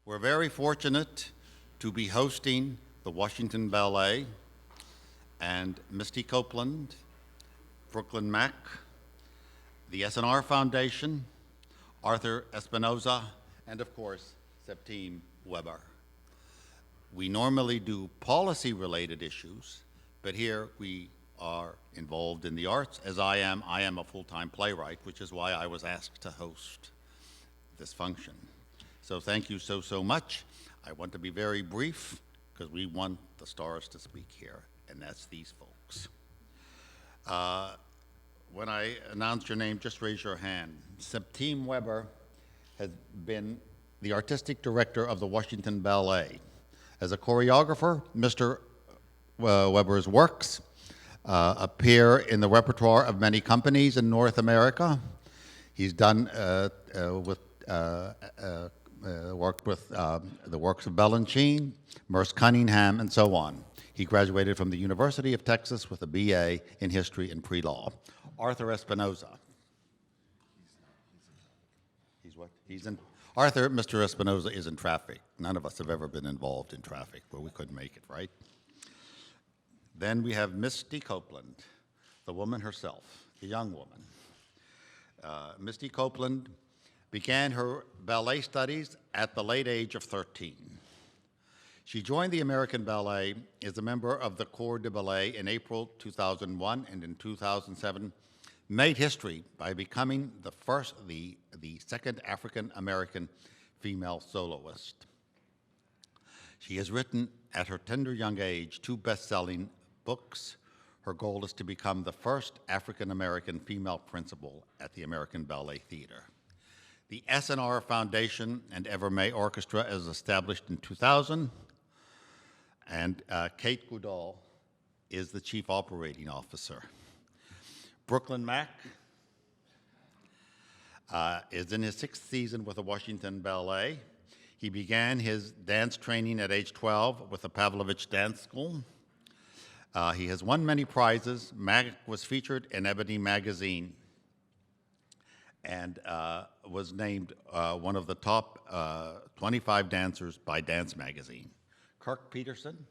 We're very fortunate to be hosting the Washington Ballet and Misty Copeland, Brooklyn Mack, the SNR Foundation, Arthur Espinoza, and of course, Septime Weber. We normally do policy-related issues, but here we are involved in the arts, as I am. I am a full-time playwright, which is why I was asked to host this function. So thank you so much. I want to be very brief, because we want the stars to speak here, and that's these folks. When I announce your name, just raise your hand. Septime Weber has been the artistic director of the Washington Ballet. As a choreographer, Mr. Weber's works appear in the repertoire of many companies in North America. He's done worked with the works of Balanchine, Merce Cunningham, and so on. He graduated from the University of Texas with a BA in history and pre-law. Arthur Espinoza. He's what? He's in. Arthur, Mr. Espinoza is in traffic. None of us have ever been involved in traffic where we couldn't make it, right? Then we have Misty Copeland, the woman herself, the young woman. Misty Copeland began her ballet studies at the late age of 13. She joined the American Ballet as a member of the Corps de Ballet in April 2001, and in 2007 made history by becoming the second African-American female soloist. She has written, at her tender young age, 2 best-selling books. Her goal is to become the first African-American female principal at the American Ballet Theater. The SNR Foundation and Evermay Orchestra is established in 2000, and Kate Goodall is the Chief Operating Officer. Brooklyn Mack is in his 6th season with the Washington Ballet. He began his dance training at age 12 with the Pavlovich Dance School. He has won many prizes. Mack was featured in Ebony magazine and was named one of the top 25 dancers by Dance magazine. Kirk Peterson.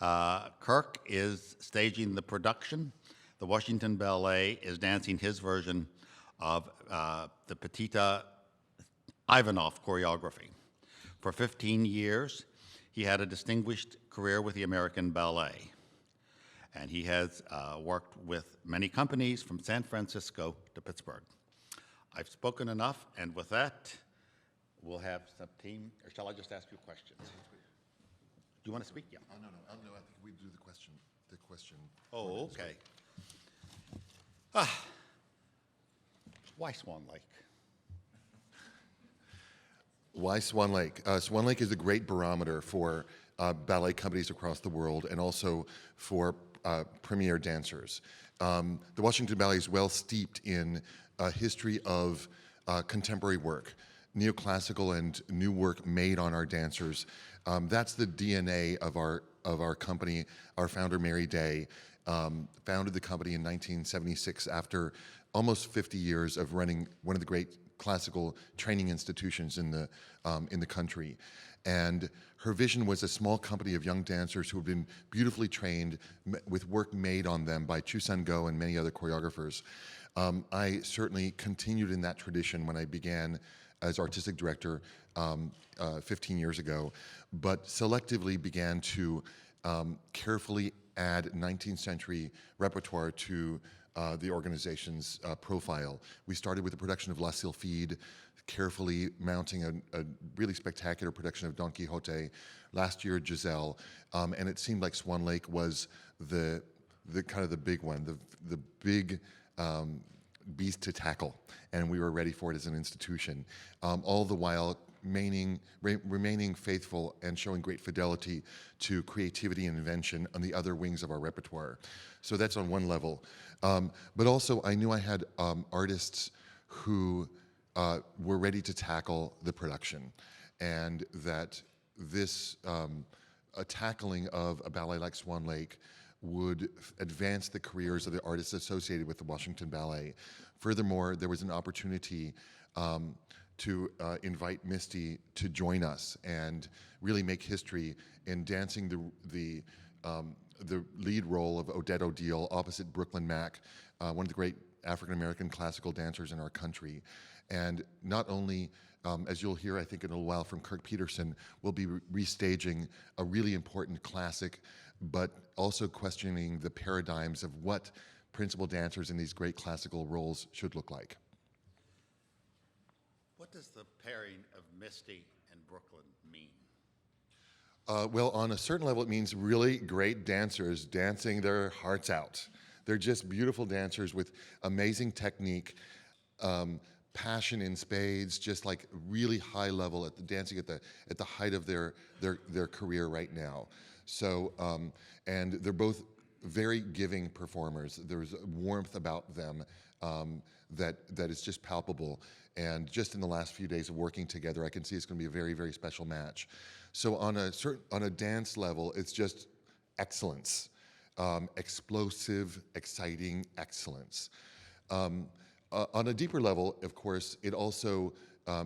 Kirk is staging the production. The Washington Ballet is dancing his version of the Petita Ivanov choreography. For 15 years, he had a distinguished career with the American Ballet. And he has worked with many companies from San Francisco to Pittsburgh. I've spoken enough, and with that, we'll have Septime, or shall I just ask you questions? Do you want to speak? Yeah. Oh, no, I think we do the question. Oh, okay. Why Swan Lake? Why Swan Lake? Swan Lake is a great barometer for ballet companies across the world and also for premier dancers. The Washington Ballet is well steeped in a history of contemporary work, neoclassical and new work made on our dancers. That's the DNA of our company. Our founder, Mary Day, founded the company in 1976 after almost 50 years of running one of the great classical training institutions in the country. And her vision was a small company of young dancers who have been beautifully trained with work made on them by Chu Sun-go and many other choreographers. I certainly continued in that tradition when I began as artistic director 15 years ago, but selectively began to carefully add 19th century repertoire to the organization's profile. We started with the production of La Sylphide, carefully mounting a really spectacular production of Don Quixote. Last year, Giselle, and it seemed like Swan Lake was the kind of the big one, the big beast to tackle, and we were ready for it as an institution. All the while remaining faithful and showing great fidelity to creativity and invention on the other wings of our repertoire. So that's on one level. But also I knew I had artists who were ready to tackle the production, and that this a tackling of a ballet like Swan Lake would advance the careers of the artists associated with the Washington Ballet. Furthermore, there was an opportunity to invite Misty to join us and really make history in dancing the lead role of Odette O'Deal opposite Brooklyn Mack, one of the great African-American classical dancers in our country. And not only, as you'll hear, I think, in a little while from Kirk Peterson, we'll be restaging a really important classic, but also questioning the paradigms of what principal dancers in these great classical roles should look like. What does the pairing of Misty and Brooklyn mean? Well, on a certain level, it means really great dancers dancing their hearts out. They're just beautiful dancers with amazing technique, passion in spades, just like really high level at the dancing at the height of their career right now. So, and they're both very giving performers. There's warmth about them that is just palpable. And just in the last few days of working together, I can see it's going to be a very, very special match. So on a dance level, it's just excellence, explosive, exciting excellence. On a deeper level, of course, it also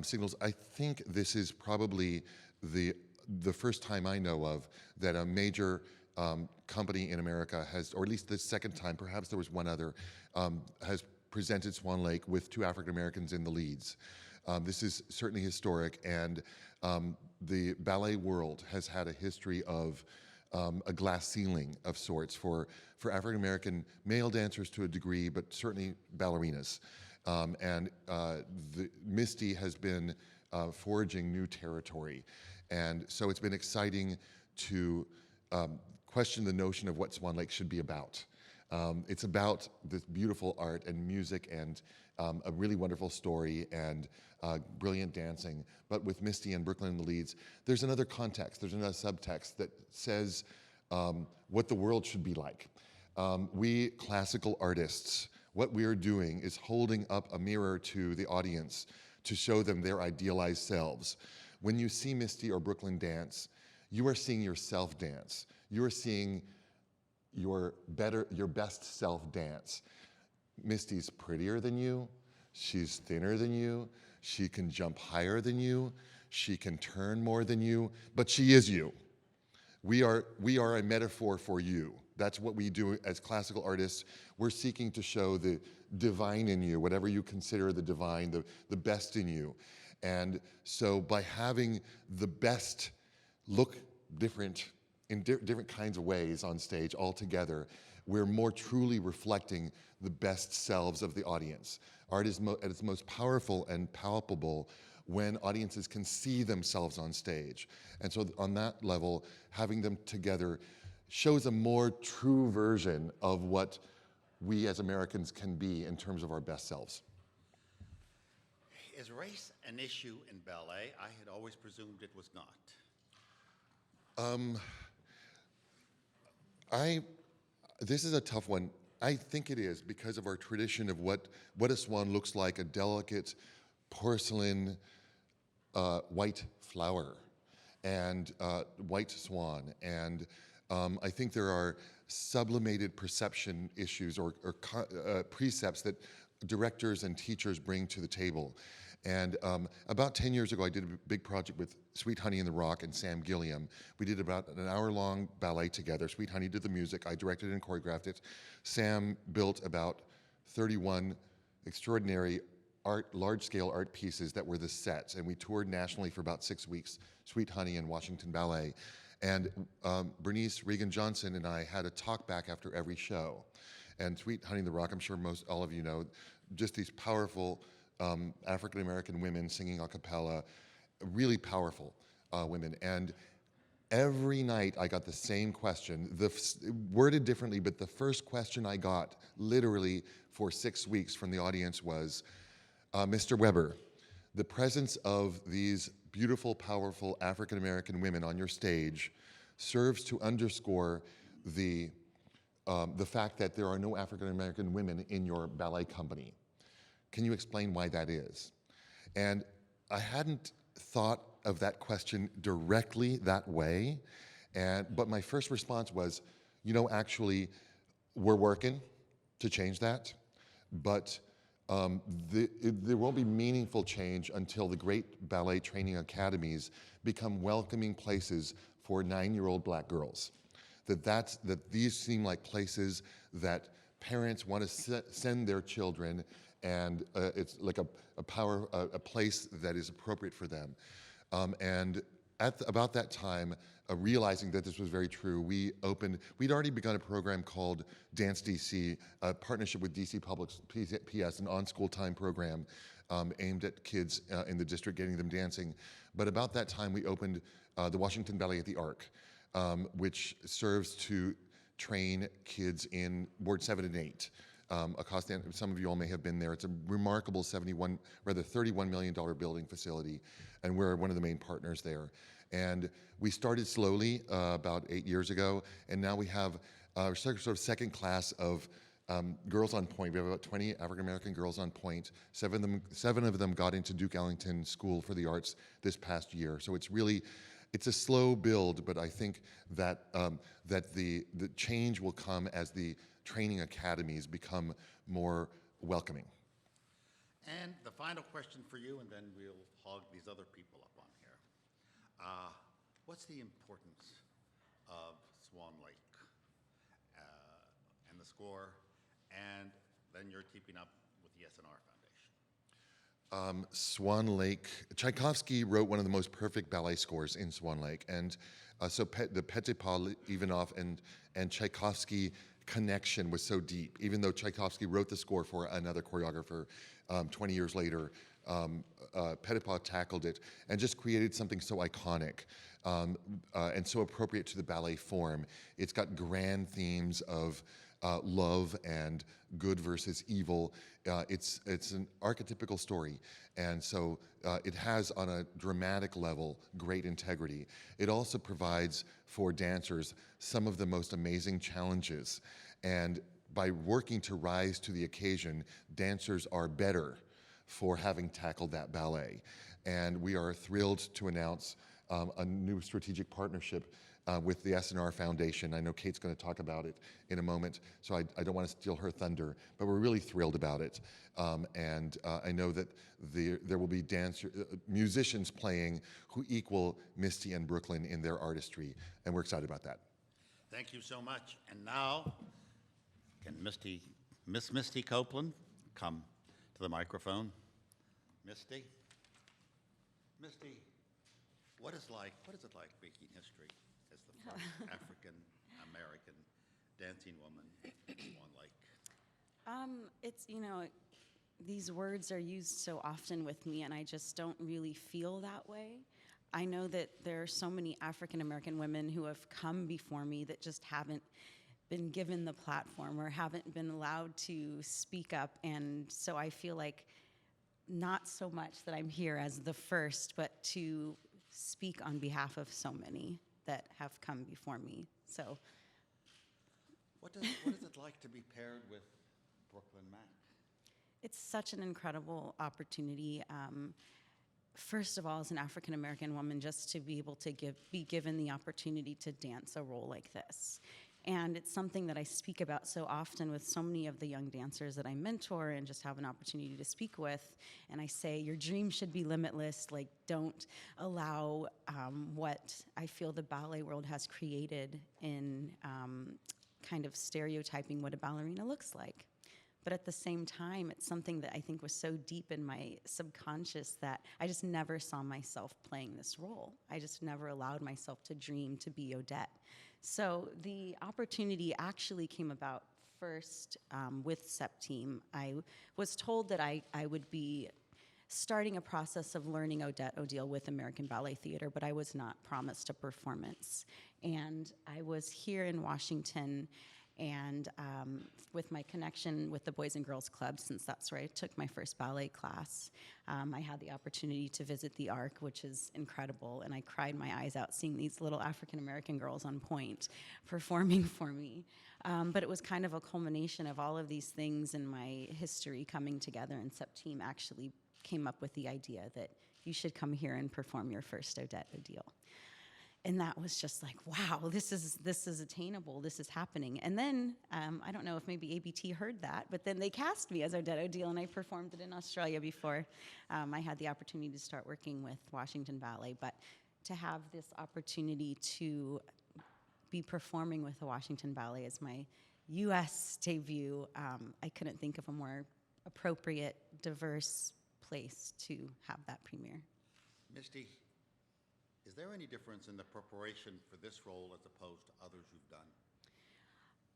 signals. I think this is probably the first time I know of that a major company in America has, or at least the second time, perhaps there was one other, has presented Swan Lake with 2 African Americans in the leads. This is certainly historic, and the ballet world has had a history of a glass ceiling of sorts for African American male dancers to a degree, but certainly ballerinas. Misty has been foraging new territory, and so it's been exciting to question the notion of what Swan Lake should be about. It's about this beautiful art and music and a really wonderful story and brilliant dancing. But with Misty and Brooklyn in the leads, there's another context, there's another subtext that says what the world should be like. We classical artists, what we are doing is holding up a mirror to the audience to show them their idealized selves. When you see Misty or Brooklyn dance, you are seeing yourself dance. You are seeing your best self dance. Misty's prettier than you, she's thinner than you, she can jump higher than you, she can turn more than you, but she is you. We are a metaphor for you. That's what we do as classical artists. We're seeking to show the divine in you, whatever you consider the divine, the best in you. And so by having the best look different in different kinds of ways on stage all together, we're more truly reflecting the best selves of the audience. Art is at its most powerful and palpable when audiences can see themselves on stage. And so on that level, having them together shows a more true version of what we as Americans can be in terms of our best selves. Is race an issue in ballet? I had always presumed it was not. This is a tough one. I think it is because of our tradition of what a swan looks like, a delicate porcelain white flower and white swan. And I think there are sublimated perception issues or precepts that directors and teachers bring to the table. And about 10 years ago, I did a big project with Sweet Honey in the Rock and Sam Gilliam. We did about an hour-long ballet together. Sweet Honey did the music. I directed and choreographed it. Sam built about 31 extraordinary large-scale art pieces that were the sets. And we toured nationally for about 6 weeks, Sweet Honey and Washington Ballet. And Bernice Regan-Johnson and I had a talk back after every show. And Sweet Honey in the Rock, I'm sure all of you know, just these powerful African-American women singing a cappella, really powerful women. And every night I got the same question, worded differently, but the first question I got literally for 6 weeks from the audience was, Mr. Weber, the presence of these beautiful, powerful African-American women on your stage serves to underscore the fact that there are no African-American women in your ballet company. Can you explain why that is? And I hadn't thought of that question directly that way, but my first response was, actually, we're working to change that, but there won't be meaningful change until the great ballet training academies become welcoming places for 9-year-old black girls. That these seem like places that parents want to send their children, and it's like a place that is appropriate for them. And about that time, realizing that this was very true, we'd already begun a program called Dance DC, a partnership with DC Public PS, an on-school time program aimed at kids in the district, getting them dancing. But about that time, we opened the Washington Ballet at the Arc, which serves to train kids in Ward 7 and 8. Some of you all may have been there. It's a remarkable $31 million building facility, and we're one of the main partners there. And we started slowly about 8 years ago, and now we have sort of second class of girls on point. We have about 20 African-American girls on point. Seven of them got into Duke Ellington School for the Arts this past year. So it's a slow build, but I think that the change will come as the training academies become more welcoming. And the final question for you, and then we'll hog these other people up on here. What's the importance of Swan Lake and the score, and then you're keeping up with the S&R Foundation? Swan Lake, Tchaikovsky wrote one of the most perfect ballet scores in Swan Lake, and so the Petipa, Ivanov, and Tchaikovsky connection was so deep. Even though Tchaikovsky wrote the score for another choreographer 20 years later, Petipa tackled it and just created something so iconic and so appropriate to the ballet form. It's got grand themes of love and good versus evil. It's an archetypical story, and so it has, on a dramatic level, great integrity. It also provides for dancers some of the most amazing challenges, and by working to rise to the occasion, dancers are better for having tackled that ballet. And we are thrilled to announce a new strategic partnership with the S&R Foundation. I know Kate's going to talk about it in a moment, so I don't want to steal her thunder, but we're really thrilled about it. And I know that there will be musicians playing who equal Misty and Brooklyn in their artistry, and we're excited about that. Thank you so much. And now, can Miss Misty Copeland come to the microphone? Misty? Misty, what is it like making history as the first African-American dancing woman in Swan Lake? It's, these words are used so often with me, and I just don't really feel that way. I know that there are so many African-American women who have come before me that just haven't been given the platform or haven't been allowed to speak up, and so I feel like not so much that I'm here as the first, but to speak on behalf of so many that have come before me. So, what is it like to be paired with Brooklyn Mack? it's such an incredible opportunity. First of all, as an African-American woman, just to be able to be given the opportunity to dance a role like this. And it's something that I speak about so often with so many of the young dancers that I mentor and just have an opportunity to speak with. And I say, your dream should be limitless. Like, don't allow what I feel the ballet world has created in kind of stereotyping what a ballerina looks like. But at the same time, it's something that I think was so deep in my subconscious that I just never saw myself playing this role. I just never allowed myself to dream to be Odette. So the opportunity actually came about first with SEP Team. I was told that I would be starting a process of learning Odette Odile with American Ballet Theater, but I was not promised a performance. And I was here in Washington, and with my connection with the Boys and Girls Club, since that's where I took my first ballet class, I had the opportunity to visit the Arc, which is incredible, and I cried my eyes out seeing these little African-American girls on point performing for me. But it was kind of a culmination of all of these things in my history coming together, and SEP Team actually came up with the idea that you should come here and perform your first Odette Odile. and that was just like, wow, this is attainable, this is happening. And then I don't know if maybe ABT heard that, but then they cast me as our Dead Deal, and I performed it in Australia before I had the opportunity to start working with Washington Ballet. But to have this opportunity to be performing with the Washington Ballet as my U.S. debut, I couldn't think of a more appropriate, diverse place to have that premiere. Misty, is there any difference in the preparation for this role as opposed to others you've done?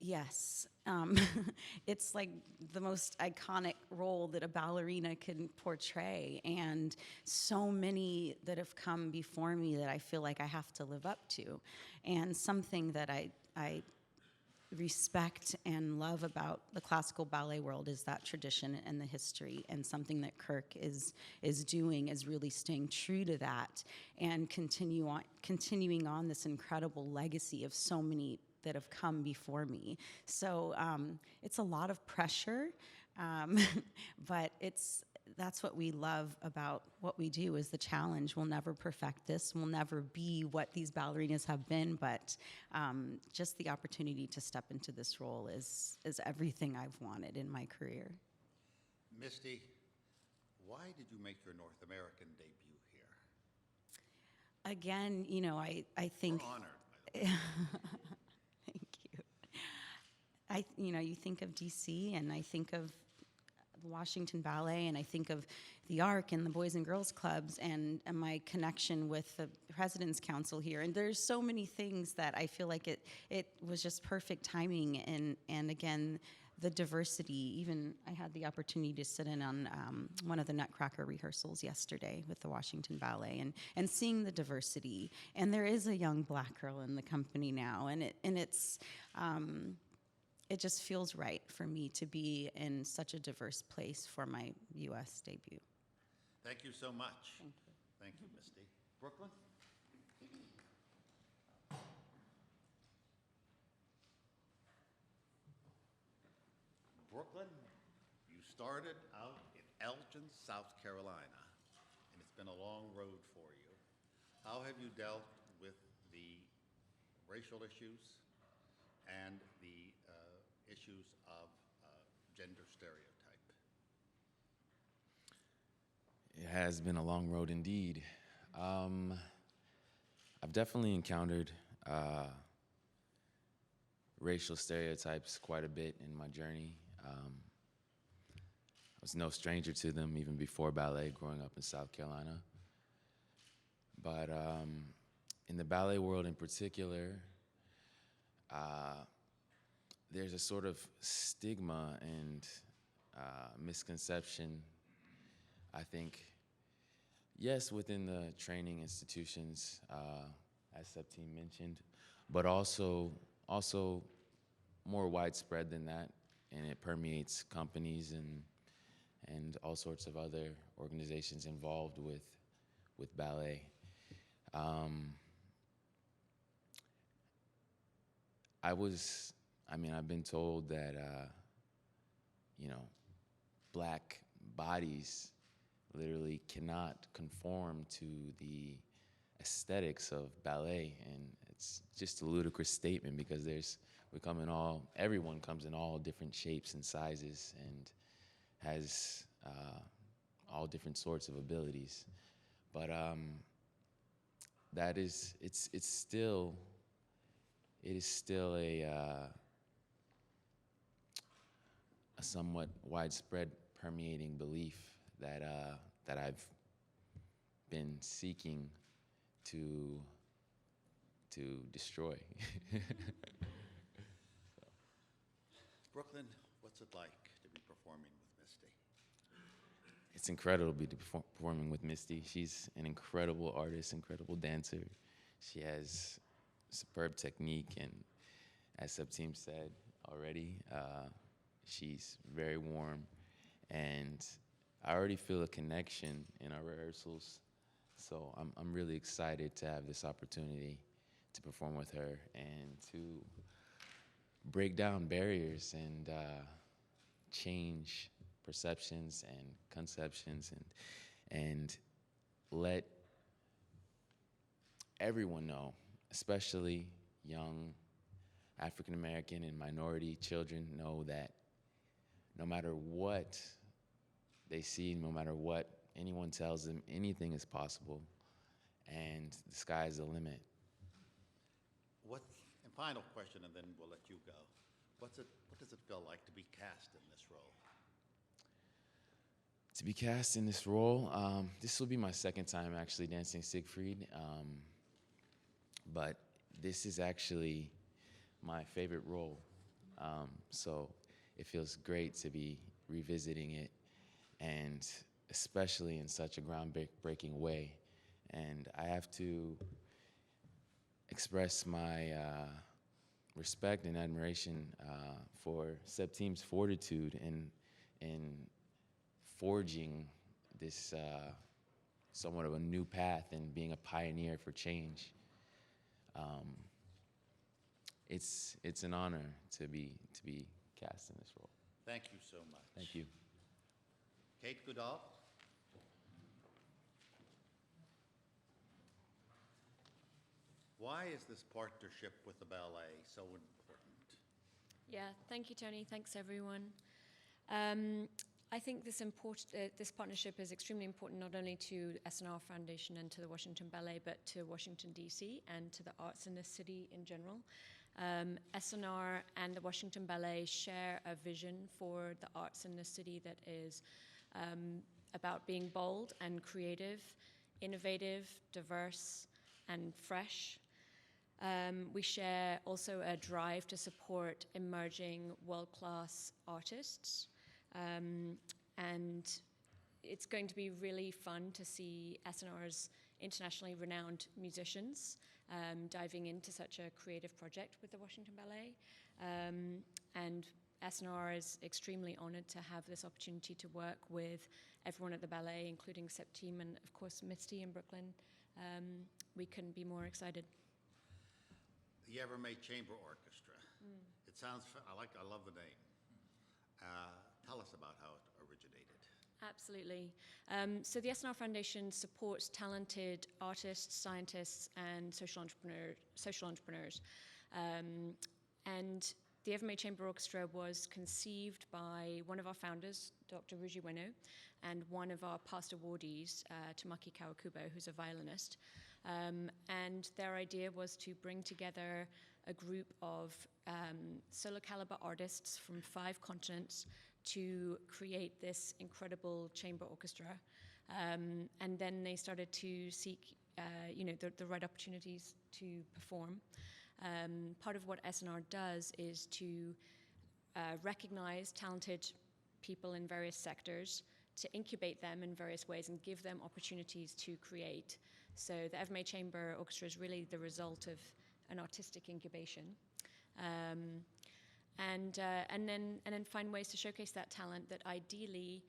Yes. It's like the most iconic role that a ballerina can portray, and so many that have come before me that I feel like I have to live up to. And something that I respect and love about the classical ballet world is that tradition and the history, and something that Kirk is doing is really staying true to that and continuing on this incredible legacy of so many that have come before me. So it's a lot of pressure, but that's what we love about what we do, is the challenge. We'll never perfect this. We'll never be what these ballerinas have been, but just the opportunity to step into this role is everything I've wanted in my career. Misty, why did you make your North American debut here? Again, I think... We're honored, by the way. Thank you. You think of DC, and I think of the Washington Ballet, and I think of the ARC and the Boys and Girls Clubs, and my connection with the President's Council here. And there's so many things that I feel like it was just perfect timing, and again, the diversity. Even I had the opportunity to sit in on one of the Nutcracker rehearsals yesterday with the Washington Ballet, and seeing the diversity. And there is a young black girl in the company now, and it's it just feels right for me to be in such a diverse place for my U.S. debut. Thank you so much. Thank you. Thank you, Misty. Brooklyn? Brooklyn, you started out in Elgin, South Carolina, and it's been a long road for you. How have you dealt with the racial issues and the issues of gender stereotype? It has been a long road indeed. I've definitely encountered racial stereotypes quite a bit in my journey. I was no stranger to them even before ballet, growing up in South Carolina. But in the ballet world in particular, there's a sort of stigma and misconception, I think, yes, within the training institutions, as Septime mentioned, but also more widespread than that, and it permeates companies and all sorts of other organizations involved with ballet. I've been told that, black bodies literally cannot conform to the aesthetics of ballet, and it's just a ludicrous statement because everyone comes in all different shapes and sizes and has all different sorts of abilities. But it is still a somewhat widespread permeating belief that I've been seeking to destroy. Brooklyn, what's it like to be performing with Misty? It's incredible to be performing with Misty. She's an incredible artist, incredible dancer. She has superb technique, and as Septime said already, she's very warm, and I already feel a connection in our rehearsals. So I'm really excited to have this opportunity to perform with her and to break down barriers and change perceptions and conceptions and let everyone know especially young African American and minority children know that no matter what they see, no matter what anyone tells them, anything is possible, and the sky's the limit. And final question, and then we'll let you go. What does it feel like to be cast in this role? To be cast in this role, this will be my second time actually dancing Siegfried, but this is actually my favorite role. So it feels great to be revisiting it, and especially in such a groundbreaking way. And I have to express my respect and admiration for Septime's fortitude in forging this somewhat of a new path and being a pioneer for change. It's an honor to be cast in this role. Thank you so much. Thank you. Kate Goodall. Why is this partnership with the ballet so important? Yeah, thank you, Tony. Thanks, everyone. I think this partnership is extremely important not only to SNR Foundation and to the Washington Ballet, but to Washington, D.C., and to the arts in this city in general. SNR and the Washington Ballet share a vision for the arts in this city that is about being bold and creative, innovative, diverse, and fresh. We share also a drive to support emerging world-class artists. And it's going to be really fun to see SNR's internationally renowned musicians diving into such a creative project with the Washington Ballet. And SNR is extremely honored to have this opportunity to work with everyone at the ballet, including Septime and, of course, Misty in Brooklyn. We couldn't be more excited. The Evermay Chamber Orchestra. It sounds, I love the name. Tell us about how it originated. Absolutely. So the SNR Foundation supports talented artists, scientists, and social entrepreneurs. And the Evermay Chamber Orchestra was conceived by one of our founders, Dr. Ruji Ueno, and one of our past awardees, Tamaki Kawakubo, who's a violinist. And their idea was to bring together a group of solo caliber artists from 5 continents to create this incredible chamber orchestra. And then they started to seek the right opportunities to perform. Part of what SNR does is to recognize talented people in various sectors, to incubate them in various ways and give them opportunities to create. So the Evermay Chamber Orchestra is really the result of an artistic incubation. And then find ways to showcase that talent that ideally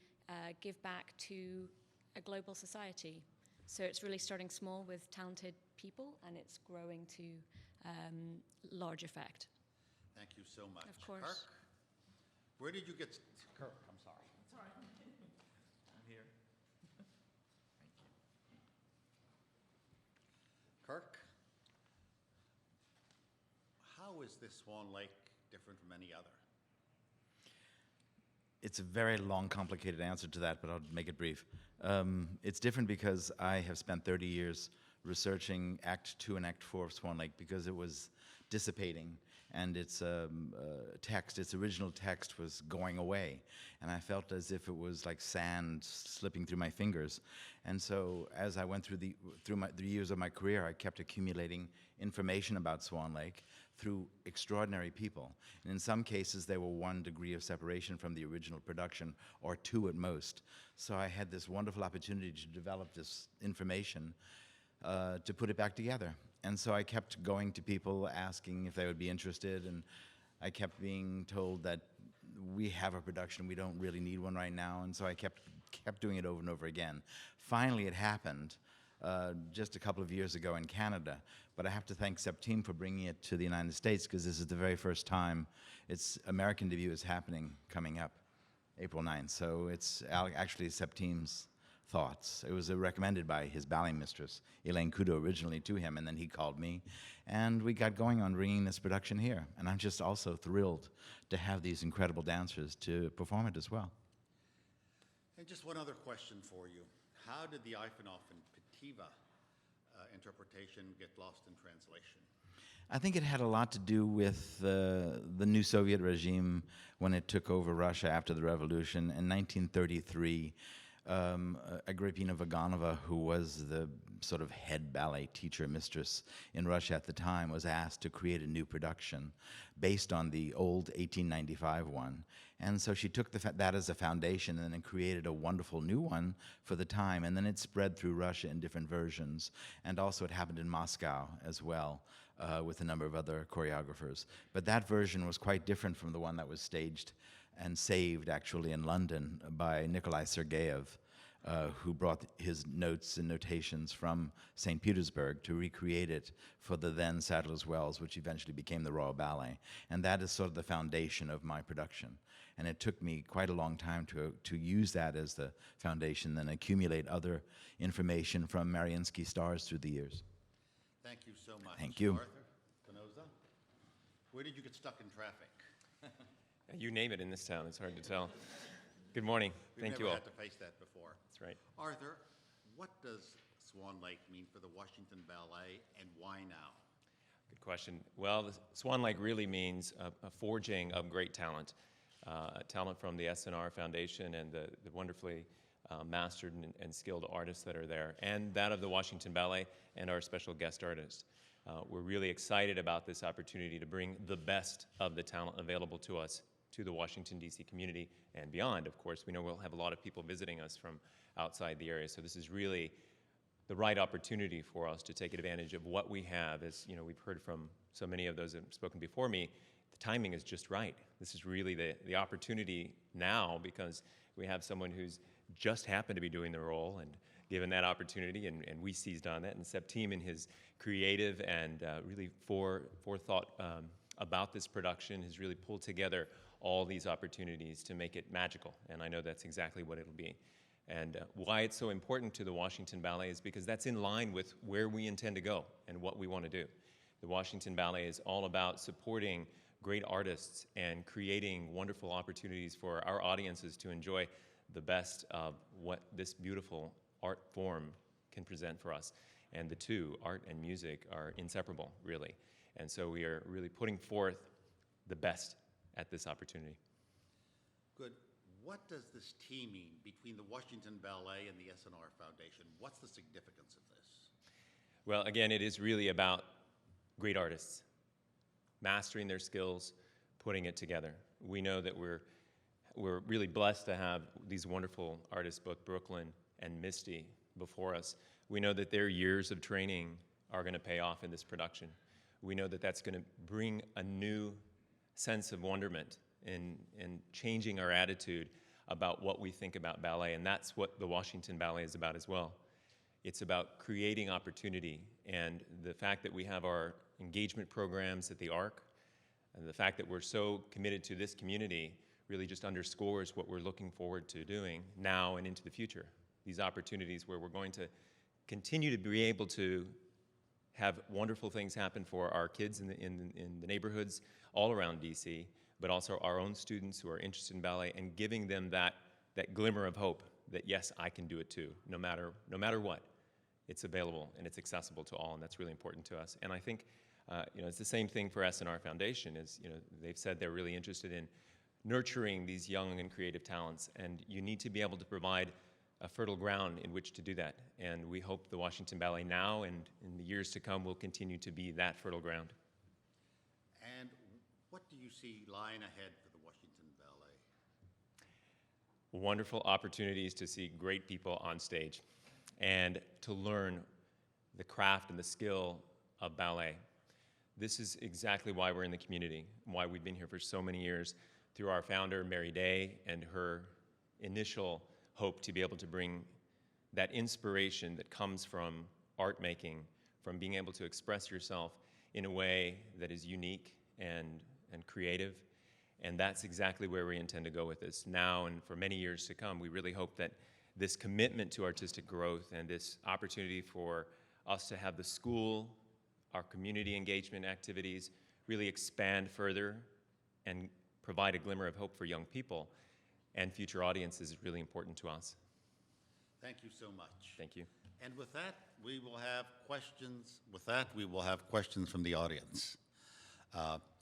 give back to a global society. So it's really starting small with talented people, and it's growing to large effect. Thank you so much. Of course. Kirk, where did you get, Kirk, I'm sorry. Sorry. I'm here. Kirk, how is this Swan Lake different from any other? It's a very long, complicated answer to that, but I'll make it brief. It's different because I have spent 30 years researching Act 2 and Act 4 of Swan Lake because it was dissipating and its its original text was going away. And I felt as if it was like sand slipping through my fingers. And so as I went through the years of my career, I kept accumulating information about Swan Lake through extraordinary people. And in some cases, they were 1 degree of separation from the original production, or 2 at most. So I had this wonderful opportunity to develop this information to put it back together. And so I kept going to people asking if they would be interested, and I kept being told that we have a production, we don't really need one right now, and so I kept doing it over and over again. Finally, it happened just a couple of years ago in Canada, but I have to thank Septime for bringing it to the United States, because this is the very first time its American debut is happening coming up April 9th. So it's actually Septime's thoughts. It was recommended by his ballet mistress, Elaine Kudo, originally to him, and then he called me, and we got going on bringing this production here. And I'm just also thrilled to have these incredible dancers to perform it as well. And just one other question for you. How did the Ivanov and Petiva interpretation get lost in translation? I think it had a lot to do with the new Soviet regime when it took over Russia after the revolution. In 1933, Agrippina Vaganova, who was the sort of head ballet teacher mistress in Russia at the time, was asked to create a new production based on the old 1895 one. And so she took that as a foundation and then created a wonderful new one for the time. And then it spread through Russia in different versions. And also it happened in Moscow as well, with a number of other choreographers. But that version was quite different from the one that was staged and saved actually in London by Nikolai Sergeyev, who brought his notes and notations from St. Petersburg to recreate it for the then Sadler's Wells, which eventually became the Royal Ballet. And that is sort of the foundation of my production. And it took me quite a long time to use that as the foundation, then accumulate other information from Mariinsky stars through the years. Thank you so much. Thank you. Arthur Canosa, where did you get stuck in traffic? You name it in this town. It's hard to tell. Good morning. Thank you We've all. never had to face that before. That's right. Arthur, what does Swan Lake mean for the Washington Ballet, and why now? Good question. Well, the Swan Lake really means a forging of great talent. Talent from the SNR Foundation and the wonderfully mastered and skilled artists that are there, and that of the Washington Ballet and our special guest artists. We're really excited about this opportunity to bring the best of the talent available to us to the Washington, D.C. community and beyond. Of course, we know we'll have a lot of people visiting us from outside the area, so this is really the right opportunity for us to take advantage of what we have. As you know, we've heard from so many of those that have spoken before me, the timing is just right. This is really the opportunity now, because we have someone who's just happened to be doing the role and given that opportunity, and we seized on that. And Septime, in his creative and really forethought about this production, has really pulled together all these opportunities to make it magical, and I know that's exactly what it'll be. And why it's so important to the Washington Ballet is because that's in line with where we intend to go and what we want to do. The Washington Ballet is all about supporting great artists and creating wonderful opportunities for our audiences to enjoy the best of what this beautiful art form can present for us. And the two, art and music, are inseparable, really. And so we are really putting forth the best at this opportunity. Good. What does this team mean between the Washington Ballet and the SNR Foundation? What's the significance of this? Well, again, it is really about great artists, mastering their skills, putting it together. We know that we're really blessed to have these wonderful artists, both Brooklyn and Misty, before us. We know that their years of training are going to pay off in this production. We know that that's going to bring a new sense of wonderment in changing our attitude about what we think about ballet, and that's what the Washington Ballet is about as well. It's about creating opportunity, and the fact that we have our engagement programs at the ARC, and the fact that we're so committed to this community really just underscores what we're looking forward to doing now and into the future. These opportunities where we're going to continue to be able to have wonderful things happen for our kids in the neighborhoods all around DC, but also our own students who are interested in ballet, and giving them that glimmer of hope that yes, I can do it too, no matter what. It's available and it's accessible to all, and that's really important to us. And I think it's the same thing for SNR Foundation. They've said they're really interested in nurturing these young and creative talents, and you need to be able to provide a fertile ground in which to do that. And we hope the Washington Ballet now and in the years to come will continue to be that fertile ground. And what do you see lying ahead for the Washington Ballet? Wonderful opportunities to see great people on stage and to learn the craft and the skill of ballet. This is exactly why we're in the community, why we've been here for so many years, through our founder, Mary Day, and her initial hope to be able to bring that inspiration that comes from art making, from being able to express yourself in a way that is unique and creative. And that's exactly where we intend to go with this now and for many years to come. We really hope that this commitment to artistic growth and this opportunity for us to have the school, our community engagement activities really expand further and provide a glimmer of hope for young people and future audiences is really important to us. Thank you so much. Thank you. And with that, we will have questions. With that, we will have questions from the audience.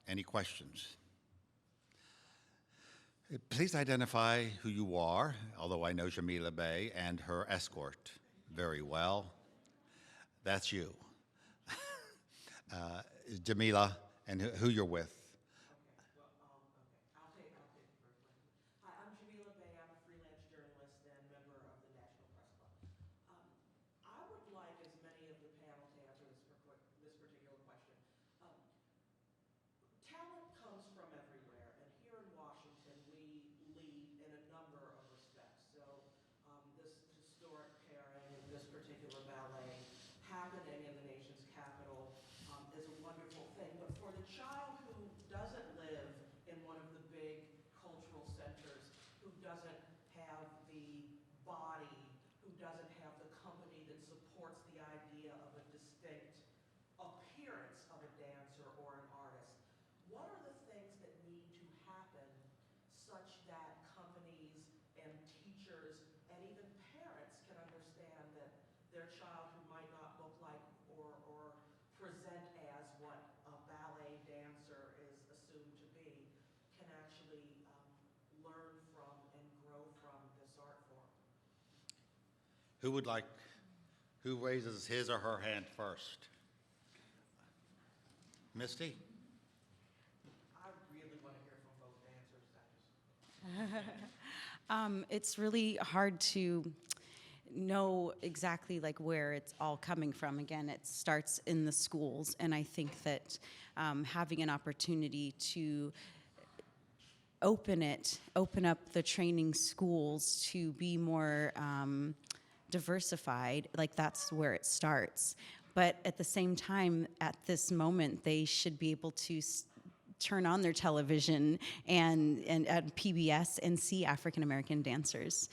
Any questions? Please identify who you are, although I know Jamila Bey and her escort very well. That's you. Jamila, and who you're with. I'll take the first one. Hi, I'm Jamila Bey. I'm a freelance journalist and member of the National Press Club. I would like, as many of the panel, to answer this particular question. Talent comes from everywhere, and here in Washington, we lead in a number of respects. So this historic pairing of this particular ballet happening in the nation's capital is a wonderful thing. But for the child who doesn't live in one of the big cultural centers, who doesn't have the body, who doesn't have the company that supports the idea of a distinct appearance of a dancer or an artist, what are the things that need to happen such that companies and teachers and even parents can understand that their child who might not look like or present as what a ballet dancer is assumed to be can actually learn from and grow from this art form? Who raises his or her hand first? Misty? I really want to hear from both dancers. It's really hard to know exactly like where it's all coming from. Again, it starts in the schools, and I think that having an opportunity to open up the training schools to be more diversified, like that's where it starts. But at the same time, at this moment, they should be able to turn on their television and at PBS and see African American dancers.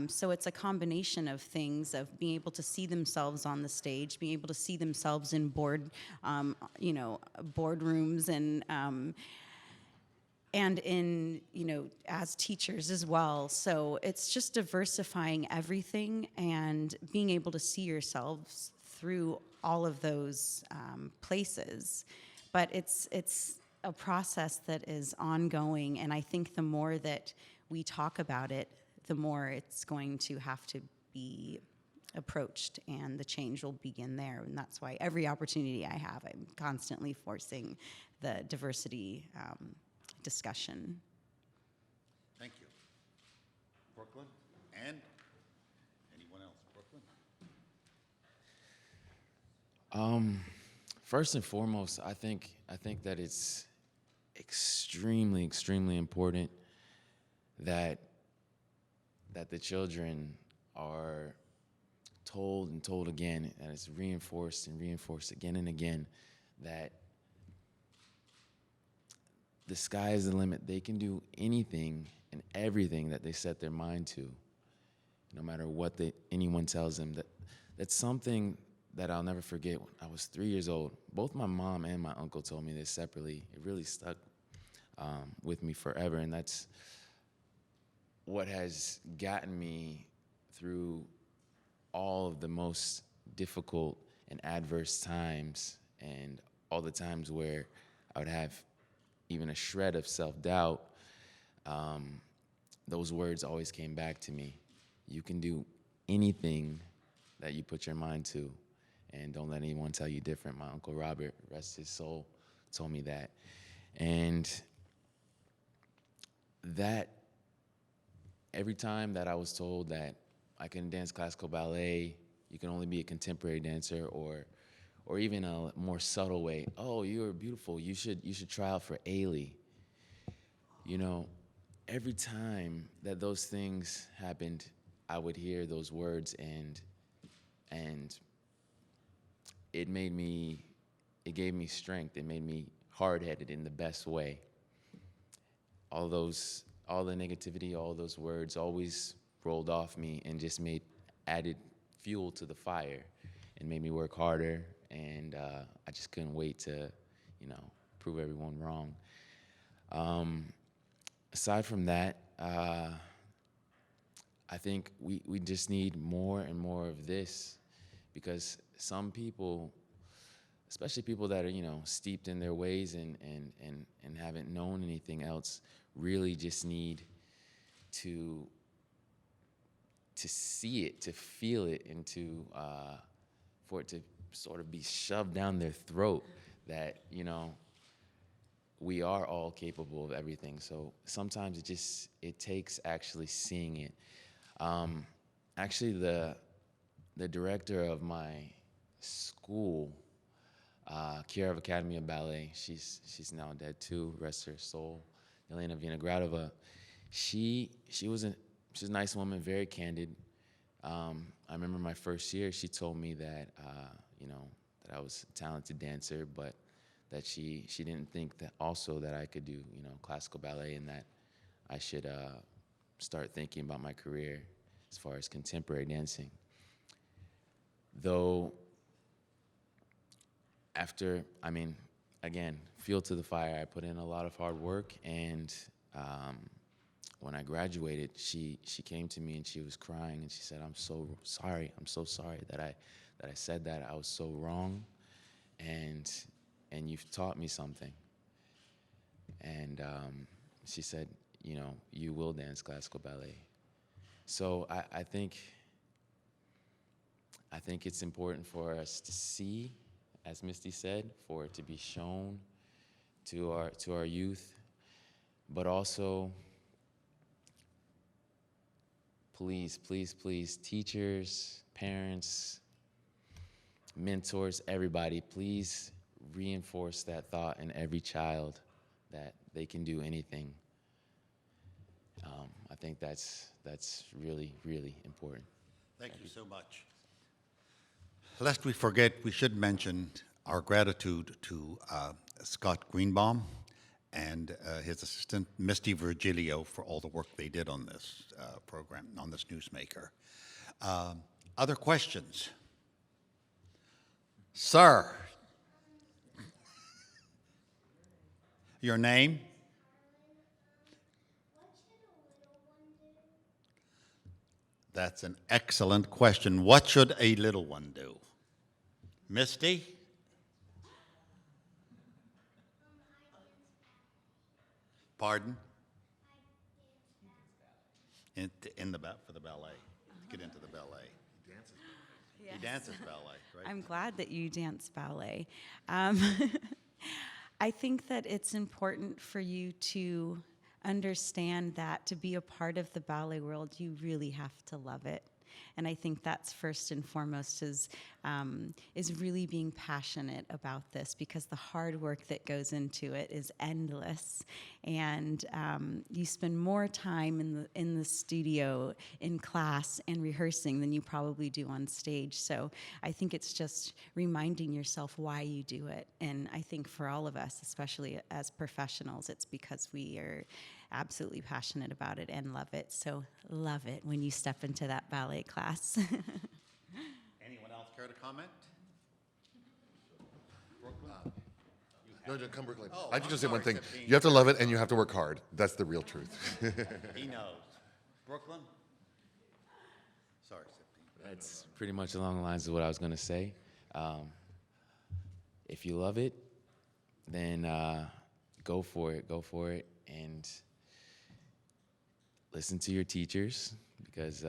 So it's a combination of things, of being able to see themselves on the stage, being able to see themselves in boardrooms and in, as teachers as well. So it's just diversifying everything and being able to see yourselves through all of those places. But it's a process that is ongoing, and I think the more that we talk about it, the more it's going to have to be approached, and the change will begin there. And that's why every opportunity I have, I'm constantly forcing the diversity discussion. Thank you. Brooklyn? And anyone else? Brooklyn? First and foremost, I think that it's extremely, extremely important that the children are told and told again, and it's reinforced and reinforced again and again, that the sky is the limit. They can do anything and everything that they set their mind to, no matter what anyone tells them. That's something that I'll never forget. When I was 3 years old, both my mom and my uncle told me this separately. It really stuck with me forever, and that's what has gotten me through all of the most difficult and adverse times, and all the times where I would have even a shred of self-doubt. Those words always came back to me. You can do anything that you put your mind to, and don't let anyone tell you different. My Uncle Robert, rest his soul, told me that. And that, every time that I was told that I couldn't dance classical ballet, you can only be a contemporary dancer, or even a more subtle way, oh, you're beautiful, you should try out for Ailey. Every time that those things happened, I would hear those words, and it gave me strength. It made me hard-headed in the best way. All the negativity, all those words always rolled off me and just added fuel to the fire and made me work harder. And I just couldn't wait to, prove everyone wrong. Aside from that, I think we just need more and more of this, because some people, especially people that are, steeped in their ways and haven't known anything else, really just need to see it, to feel it, and for it to sort of be shoved down their throat that, we are all capable of everything. So sometimes it takes actually seeing it. Actually, the director of my school, Kiev Academy of Ballet, she's now dead too, rest her soul, Elena Vinogradova. She's a nice woman, very candid. I remember my first year, she told me that, that I was a talented dancer, but that she didn't think that also that I could do, classical ballet, and that I should start thinking about my career as far as contemporary dancing. Though after, again, fuel to the fire, I put in a lot of hard work, and when I graduated, she came to me and she was crying, and she said, I'm so sorry that I said that. I was so wrong, and you've taught me something. And she said, you will dance classical ballet. So I think it's important for us to see, as Misty said, for it to be shown to our youth, but also, please, teachers, parents, mentors, everybody, please reinforce that thought in every child that they can do anything. I think that's really, really important. Thank you so much. Lest we forget, we should mention our gratitude to Scott Greenbaum and his assistant, Misty Virgilio, for all the work they did on this program, on this newsmaker. Other questions? Sir, your name? That's an excellent question. What should a little one do? Misty? Pardon? For the ballet. Get into the ballet. He dances ballet, right? I'm glad that you dance ballet. I think that it's important for you to understand that to be a part of the ballet world, you really have to love it. And I think that's first and foremost is really being passionate about this, because the hard work that goes into it is endless. And you spend more time in the studio, in class, and rehearsing than you probably do on stage. So I think it's just reminding yourself why you do it. And I think for all of us, especially as professionals, it's because we are absolutely passionate about it and love it. So love it when you step into that ballet class. Anyone else care to comment? No, come Brooklyn. Oh, I can I'm just say one sorry, thing. 15. You have to love it and you have to work hard. That's the real truth. He knows. Brooklyn? Sorry, 15. That's pretty much along the lines of what I was going to say. If you love it, then go for it, and listen to your teachers, because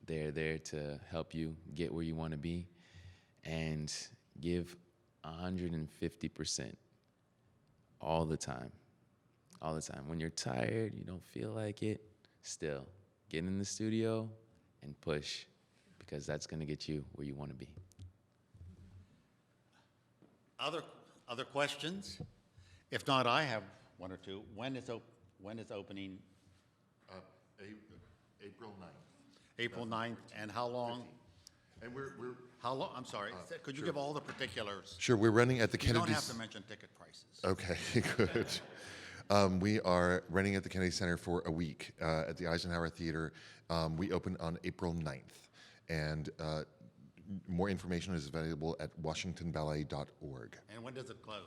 they're there to help you get where you want to be, and give 150% all the time. When you're tired, you don't feel like it, still get in the studio and push, because that's going to get you where you want to be. Other questions? If not, I have one or two. When is opening? April 9th. April 9th, and how long? 15th. And we're How long? I'm sorry. Could you give all the particulars? sure, we're running at the You don't Kennedy's. have to mention ticket prices. Okay, good. We are running at the Kennedy Center for a week at the Eisenhower Theater. We open on April 9th, and more information is available at washingtonballet.org. And when does it close?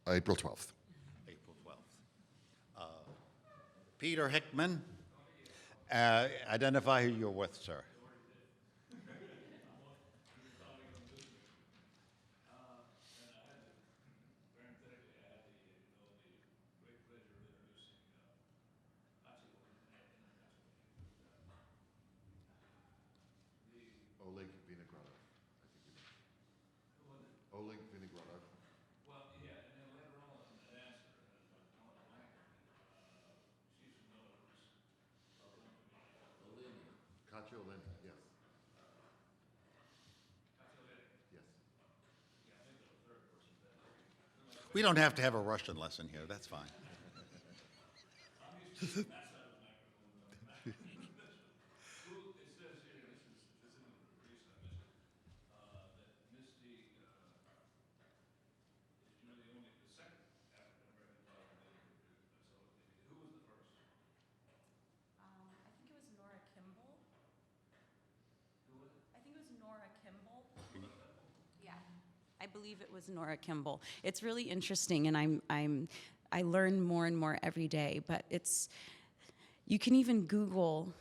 April 12th. April 12th. Peter Hickman, identify who you're with, sir. Oleg Vinogradov. Oleg Vinogradov. Well, yeah, and then later on, a dancer, she's from Belarus. Katya Oleni, yes. Yes. We don't have to have a Russian lesson here. That's fine. It says here, this is in the briefs I missed, that Misty is really only the second African-American ballet so who was the first? I think it was Nora Kimball. I think it was Nora Kimball. Yeah, I believe it was Nora Kimball. It's really interesting, and I learn more and more every day. But you can even Google,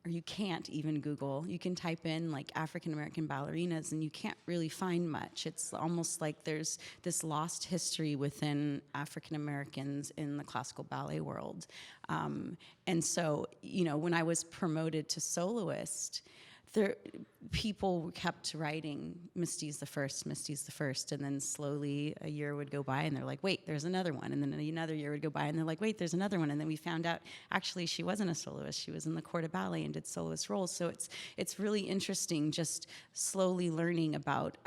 or you can't even Google. You can type in like African American ballerinas, and you can't really find much. It's almost like there's this lost history within African Americans in the classical ballet world. And so, when I was promoted to soloist, people kept writing, Misty's the first, and then slowly a year would go by and they're like, wait, there's another one, and then another year would go by and they're like, wait, there's another one, and then we found out actually she wasn't a soloist, she was in the corps de ballet and did soloist roles. So it's really interesting just slowly learning about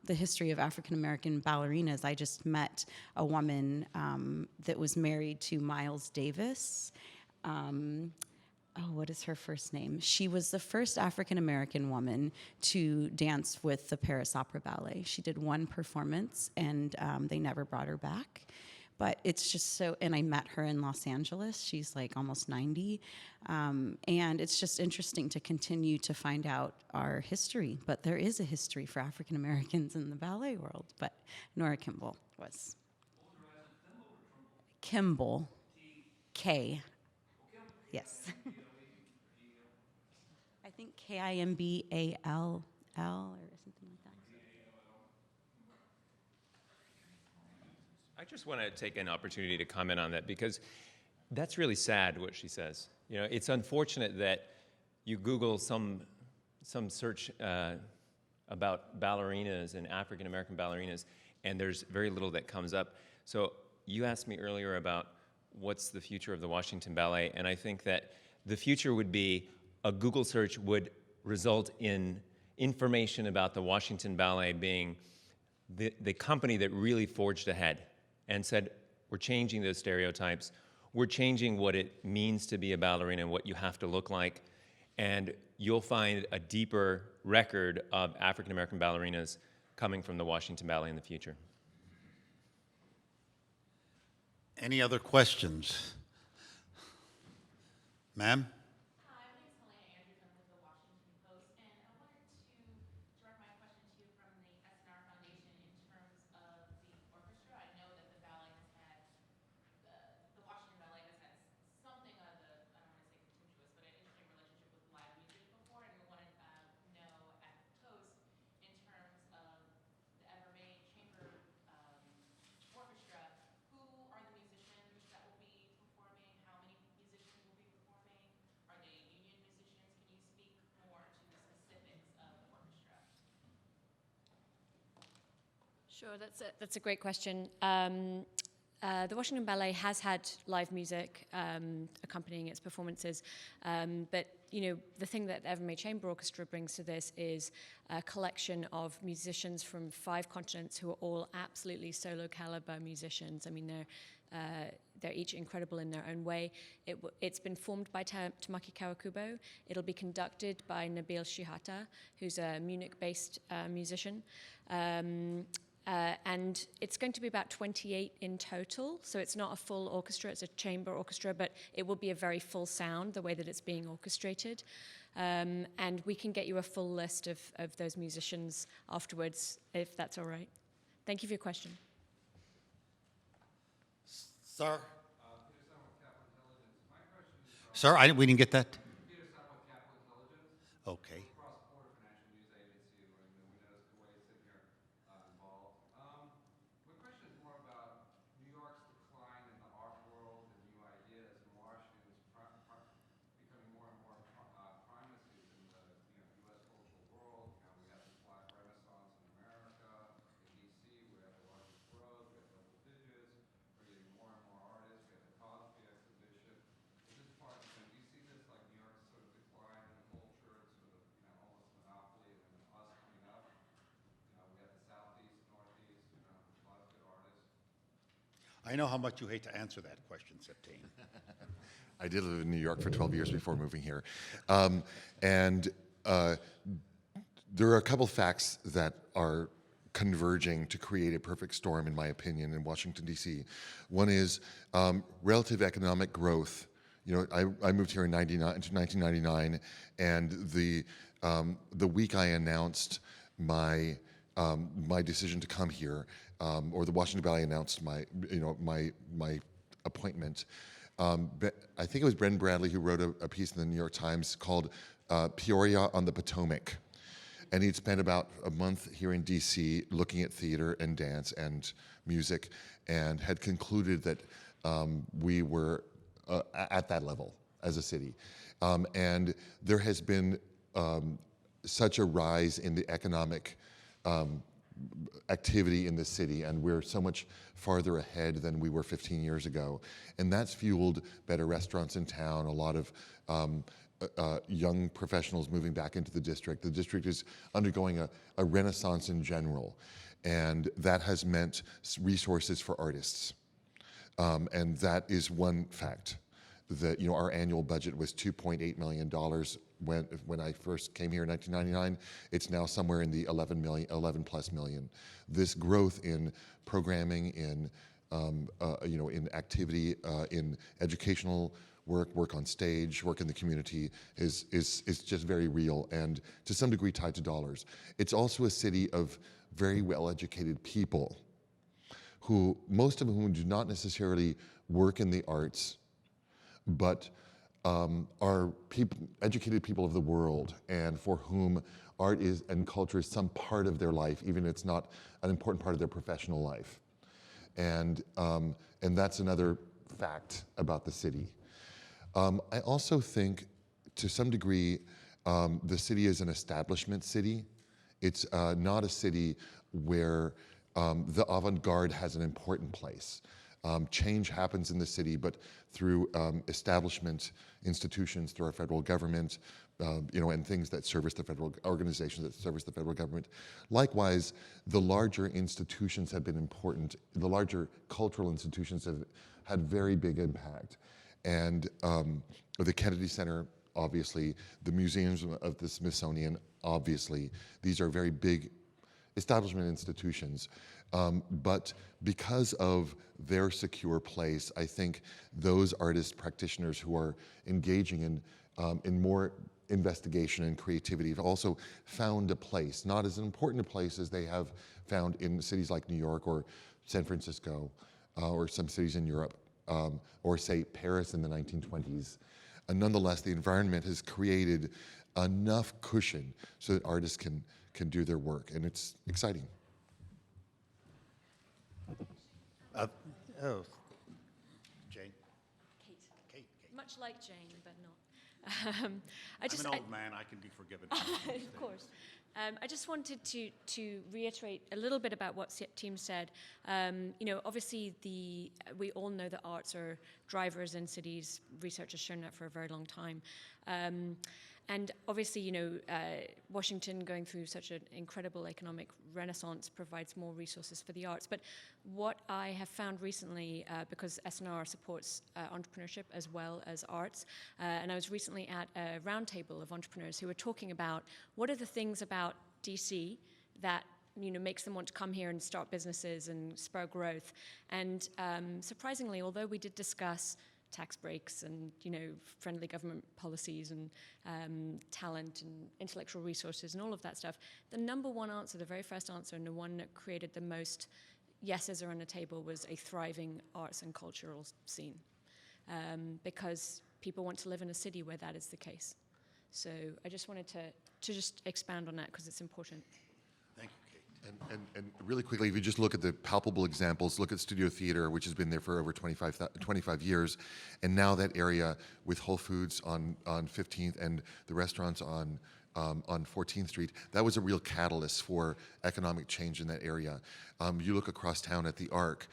the history of African American ballerinas. I just met a woman that was married to Miles Davis. What is her first name? She was the first African-American woman to dance with the Paris Opera Ballet. She did one performance, and they never brought her back. But it's just so, and I met her in Los Angeles. She's like almost 90. And it's just interesting to continue to find out our history. But there is a history for African-Americans in the ballet world. But Nora Kimball was. Kimball. K. Yes. I think Kimball or something like that. I just want to take an opportunity to comment on that because that's really sad what she says. It's unfortunate that you Google some search about ballerinas and African American ballerinas, and there's very little that comes up. So you asked me earlier about what's the future of the Washington Ballet, and I think that the future would be a Google search would result in information about the Washington Ballet being the company that really forged ahead and said, we're changing those stereotypes, we're changing what it means to be a ballerina and what you have to look like, and you'll find a deeper record of African American ballerinas coming from the Washington Ballet in the future. Any other questions? Ma'am? Hi, my name is Helena Andrews. I'm with the Washington Post, and I wanted to direct my question to you from the SNR Foundation in terms of the orchestra. I know that the ballet has had, the Washington Ballet has had something of the, I don't want to say contemptuous, but an interesting relationship with live music before, and I wanted to know at the Post in terms of the Evermay Chamber Orchestra, who are the musicians that will be performing? How many musicians will be performing? Are they union musicians? Can you speak more to the specifics of the orchestra? Sure, that's a great question. The Washington Ballet has had live music accompanying its performances, but the thing that the Evermay Chamber Orchestra brings to this is a collection of musicians from 5 continents who are all absolutely solo caliber musicians. I mean, they're each incredible in their own way. It's been formed by Tamaki Kawakubo. It'll be conducted by Nabil Shihata, who's a Munich-based musician. and it's going to be about 28 in total, so it's not a full orchestra, it's a chamber orchestra, but it will be a very full sound, the way that it's being orchestrated. And we can get you a full list of those musicians afterwards, if that's all right. Thank you for your question. Sir? Peter Sun with Capital Intelligence. My question is Sir, we didn't get that? Peter Sun with Capital Intelligence. Okay. Cross-border financial news agency, and we noticed Kuwait's in here involved. My question is more about New York's decline in the art world and new ideas, and Washington's becoming more and more primacies in the U.S. cultural world. We have this Black Renaissance in America. In D.C., we have the largest growth. We have double digits. We're getting more and more artists. We have the Cosby exhibition. At this point, do you see this like New York's sort of decline in the culture, sort of almost monopoly, and then us coming up? We have the Southeast, Northeast, a lot of good artists. I know how much you hate to answer that question, Septine. I did live in New York for 12 years before moving here. There are a couple facts that are converging to create a perfect storm, in my opinion, in Washington, D.C. One is relative economic growth. I moved here in 1999, and the week I announced my decision to come here, or the Washington Ballet announced my appointment, I think it was Brendan Bradley who wrote a piece in the New York Times called Peoria on the Potomac. And he'd spent about a month here in DC looking at theater and dance and music, and had concluded that we were at that level as a city. And there has been such a rise in the economic activity in the city, and we're so much farther ahead than we were 15 years ago. And that's fueled better restaurants in town, a lot of young professionals moving back into the district. The district is undergoing a renaissance in general, and that has meant resources for artists. And that is one fact. That our annual budget was $2.8 million when I first came here in 1999. It's now somewhere in the 11 plus million. This growth in programming, in in activity, in educational work on stage, work in the community is just very real, and to some degree tied to dollars. It's also a city of very well-educated people, who most of whom do not necessarily work in the arts, but are educated people of the world, and for whom art and culture is some part of their life, even if it's not an important part of their professional life. And that's another fact about the city. I also think, to some degree, the city is an establishment city. It's not a city where the avant-garde has an important place. Change happens in the city, but through establishment institutions, through our federal government, and things that service the federal organizations that service the federal government. Likewise, the larger institutions have been important. The larger cultural institutions have had very big impact. And the Kennedy Center, obviously, the museums of the Smithsonian, obviously, these are very big establishment institutions. But because of their secure place, I think those artist practitioners who are engaging in more investigation and creativity have also found a place, not as important a place as they have found in cities like New York or San Francisco, or some cities in Europe, or say Paris in the 1920s. And nonetheless, the environment has created enough cushion so that artists can do their work, and it's exciting. Jane? Kate. Kate. Much like Jane, but not. I'm an old man, I can be forgiven. Of course. I just wanted to reiterate a little bit about what Tim said. Obviously, we all know that arts are drivers in cities. Research has shown that for a very long time. And obviously, Washington going through such an incredible economic renaissance provides more resources for the arts. But what I have found recently, because SNR supports entrepreneurship as well as arts, and I was recently at a roundtable of entrepreneurs who were talking about what are the things about DC that makes them want to come here and start businesses and spur growth. And surprisingly, although we did discuss tax breaks and friendly government policies and talent and intellectual resources and all of that stuff, the number one answer, the very first answer, and the one that created the most yeses are on the table, was a thriving arts and cultural scene, because people want to live in a city where that is the case. So I just wanted to just expand on that because it's important. Thank you, Kate. And really quickly, if you just look at the palpable examples, look at Studio Theater, which has been there for over 25 years, and now that area with Whole Foods on 15th and the restaurants on 14th Street, that was a real catalyst for economic change in that area. You look across town at the Arc.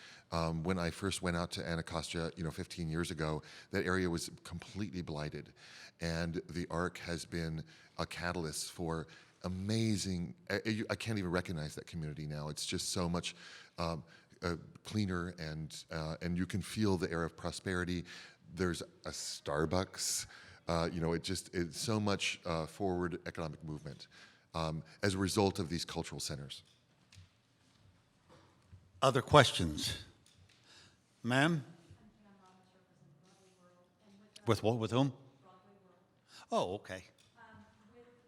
When I first went out to Anacostia, 15 years ago, that area was completely blighted, and the Arc has been a catalyst for amazing. I can't even recognize that community now. It's just so much cleaner, and you can feel the air of prosperity. There's a Starbucks. It's so much forward economic movement as a result of these cultural centers. Other questions? Ma'am? With what? With whom? Oh, okay. With a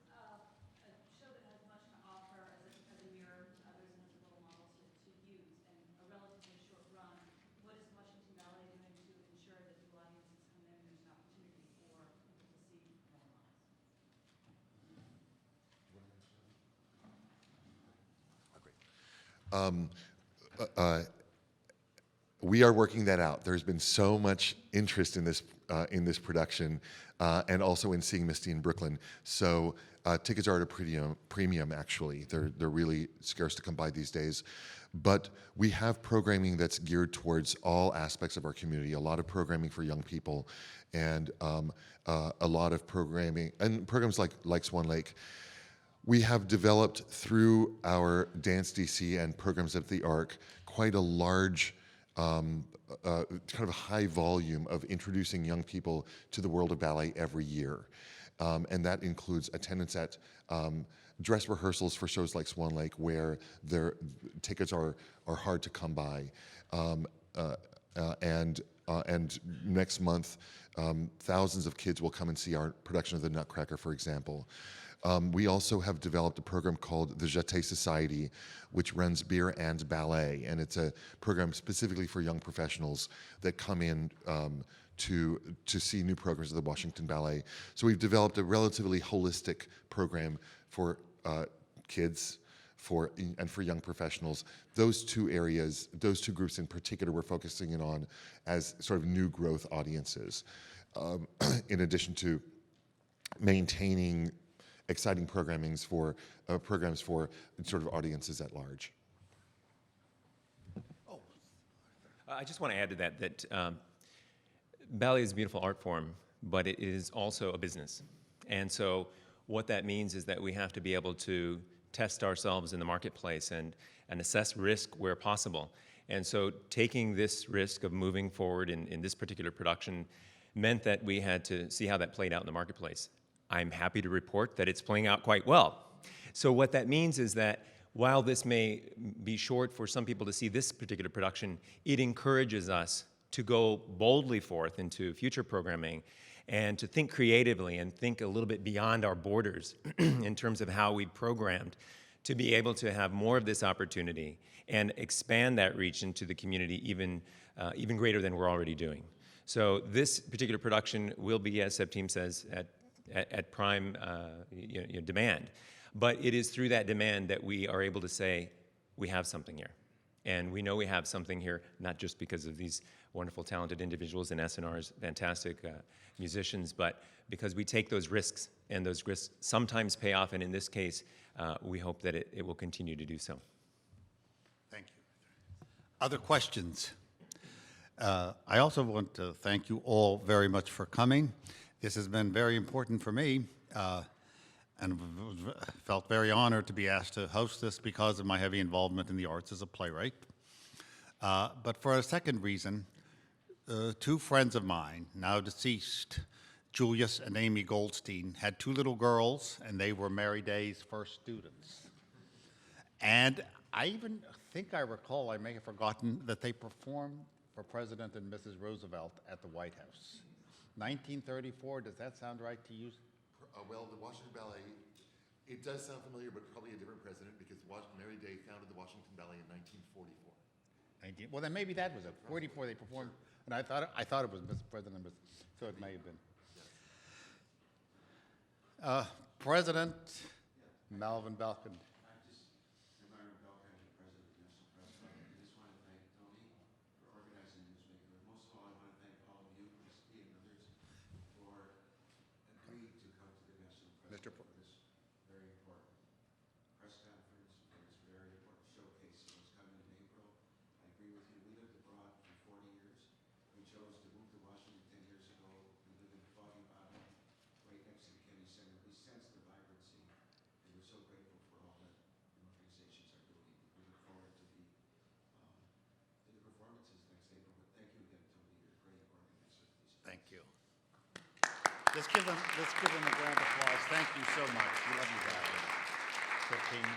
show that has much to offer as a mirror to others and as a role model to use, and a relatively short run, what is Washington Ballet doing to ensure that new audiences come in and there's an opportunity for people to see role models? We are working that out. There's been so much interest in this production, and also in seeing Misty in Brooklyn. So tickets are at a premium. Actually, they're really scarce to come by these days. But we have programming that's geared towards all aspects of our community. A lot of programming for young people, and a lot of programming and programs like Swan Lake. We have developed through our Dance DC and programs at the Arc quite a large, kind of a high volume of introducing young people to the world of ballet every year. And that includes attendance at dress rehearsals for shows like Swan Lake, where their tickets are hard to come by. And next month, thousands of kids will come and see our production of The Nutcracker, for example. We also have developed a program called the Jeté Society, which runs beer and ballet, and it's a program specifically for young professionals that come in to see new programs of the Washington Ballet. So we've developed a relatively holistic program for kids, and for young professionals. Those two areas, those two groups in particular, we're focusing in on as sort of new growth audiences, in addition to maintaining exciting programs for sort of audiences at large. I just want to add to that ballet is a beautiful art form, but it is also a business. And so what that means is that we have to be able to test ourselves in the marketplace and assess risk where possible. And so taking this risk of moving forward in this particular production meant that we had to see how that played out in the marketplace. I'm happy to report that it's playing out quite well. So what that means is that while this may be short for some people to see this particular production, it encourages us to go boldly forth into future programming and to think creatively and think a little bit beyond our borders in terms of how we programmed to be able to have more of this opportunity and expand that reach into the community even greater than we're already doing. So this particular production will be, as Septime says, at prime demand. But it is through that demand that we are able to say, we have something here. And we know we have something here, not just because of these wonderful, talented individuals and SNR's fantastic musicians, but because we take those risks, and those risks sometimes pay off, and in this case, we hope that it will continue to do so. Thank you. Other questions? I also want to thank you all very much for coming. This has been very important for me, and felt very honored to be asked to host this because of my heavy involvement in the arts as a playwright. But for a second reason, two friends of mine, now deceased, Julius and Amy Goldstein, had two little girls, and they were Mary Day's first students. And And I even think I recall, I may have forgotten, that they performed for President and Mrs. Roosevelt at the White House. 1934, does that sound right to you? Well, the Washington Ballet, it does sound familiar, but probably a different president because Mary Day founded the Washington Ballet in 1944. Well, then maybe that was it. 44 they performed, and I thought it was Mr. President, so it may have been. President Melvin Belkin. Environment Belkin, President of the National Press Club. I just want to thank Tony for organizing Newsmaker. Most of all, I want to thank all of you, Misty and others, for agreeing to come to the National Press Mr. Club for this very important press conference, for this very important showcase that was coming in April. I agree with you. We lived abroad for 40 years. We chose to move to Washington 10 years ago. We live in Foggy Bottom, right next to the Kennedy Center. We sense the vibrancy, and we're so grateful for all that the organizations are doing. We look forward to the performances next April. But thank you again, Tony. You're a great organizer of these. Thank you. Let's give them a round of applause. Thank you so much. We love you guys. So, King.